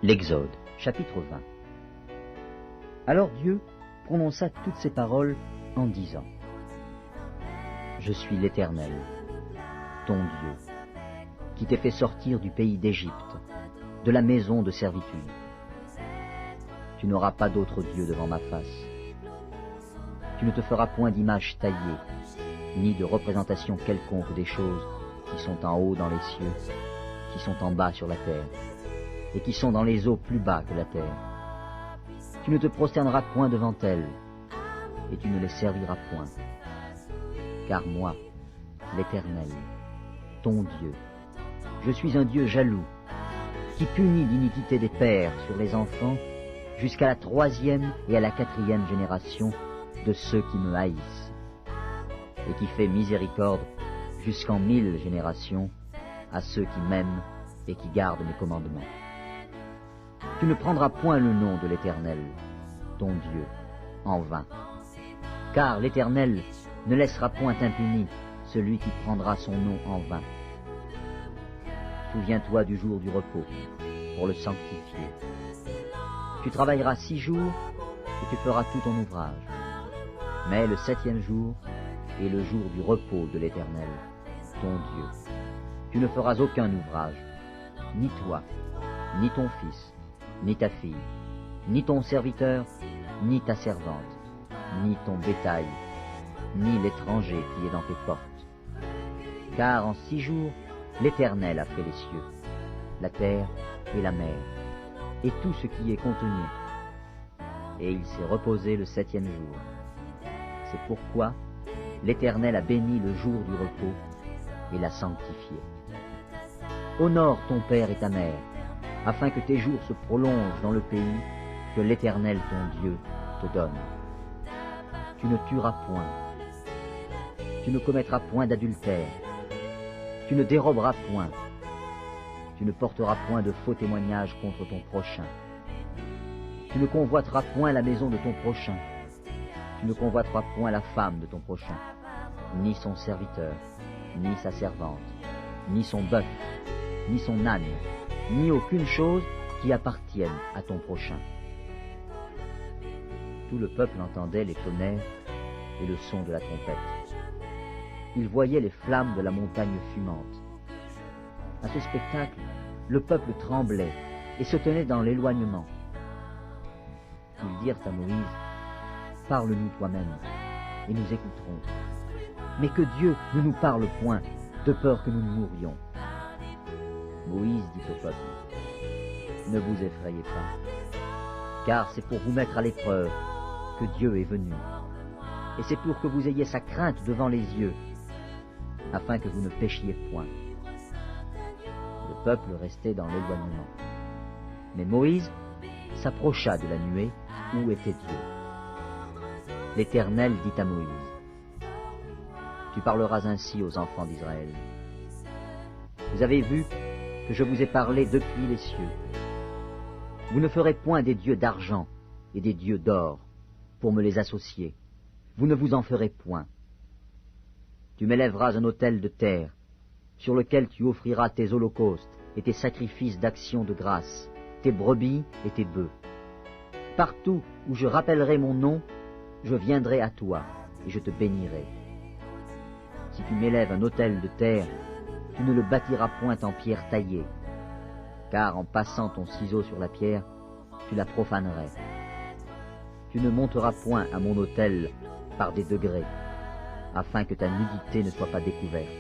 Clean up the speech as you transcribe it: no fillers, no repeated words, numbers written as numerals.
L'Exode, chapitre 20. Alors Dieu prononça toutes ces paroles en disant : Je suis l'Éternel, ton Dieu, qui t'ai fait sortir du pays d'Égypte, de la maison de servitude. Tu n'auras pas d'autre Dieu devant ma face. Tu ne te feras point d'image taillée, ni de représentation quelconque des choses qui sont en haut dans les cieux, qui sont en bas sur la terre, et qui sont dans les eaux plus bas que la terre. Tu ne te prosterneras point devant elles, et tu ne les serviras point. Car moi, l'Éternel, ton Dieu, je suis un Dieu jaloux, qui punit l'iniquité des pères sur les enfants jusqu'à la 3e et à la 4e génération de ceux qui me haïssent, et qui fait miséricorde jusqu'en 1000 générations à ceux qui m'aiment et qui gardent mes commandements. Tu ne prendras point le nom de l'Éternel, ton Dieu, en vain, car l'Éternel ne laissera point impuni celui qui prendra son nom en vain. Souviens-toi du jour du repos, pour le sanctifier. Tu travailleras 6 jours, et tu feras tout ton ouvrage. Mais le 7e jour est le jour du repos de l'Éternel, ton Dieu. Tu ne feras aucun ouvrage, ni toi, ni ton fils, ni ta fille, ni ton serviteur, ni ta servante, ni ton bétail, ni l'étranger qui est dans tes portes. Car en 6 jours, l'Éternel a fait les cieux, la terre et la mer, et tout ce qui est contenu. Et il s'est reposé le 7e jour. C'est pourquoi l'Éternel a béni le jour du repos et l'a sanctifié. Honore ton père et ta mère, afin que tes jours se prolongent dans le pays que l'Éternel ton Dieu te donne. Tu ne tueras point, tu ne commettras point d'adultère, tu ne déroberas point, tu ne porteras point de faux témoignages contre ton prochain, tu ne convoiteras point la maison de ton prochain, tu ne convoiteras point la femme de ton prochain, ni son serviteur, ni sa servante, ni son bœuf, ni son âne, ni aucune chose qui appartienne à ton prochain. Tout le peuple entendait les tonnerres et le son de la trompette. Il voyait les flammes de la montagne fumante. À ce spectacle, le peuple tremblait et se tenait dans l'éloignement. Ils dirent à Moïse : Parle-nous toi-même, et nous écouterons. Mais que Dieu ne nous parle point, de peur que nous ne mourions. Moïse dit au peuple : Ne vous effrayez pas, car c'est pour vous mettre à l'épreuve que Dieu est venu. Et c'est pour que vous ayez sa crainte devant les yeux, afin que vous ne péchiez point. Le peuple restait dans l'éloignement. Mais Moïse s'approcha de la nuée où était Dieu. L'Éternel dit à Moïse : Tu parleras ainsi aux enfants d'Israël. Vous avez vu que je vous ai parlé depuis les cieux. Vous ne ferez point des dieux d'argent et des dieux d'or pour me les associer. Vous ne vous en ferez point. Tu m'élèveras un autel de terre sur lequel tu offriras tes holocaustes et tes sacrifices d'action de grâce, tes brebis et tes bœufs. Partout où je rappellerai mon nom, je viendrai à toi et je te bénirai. Si tu m'élèves un autel de terre, tu ne le bâtiras point en pierre taillée, car en passant ton ciseau sur la pierre, tu la profanerais. Tu ne monteras point à mon autel par des degrés, afin que ta nudité ne soit pas découverte.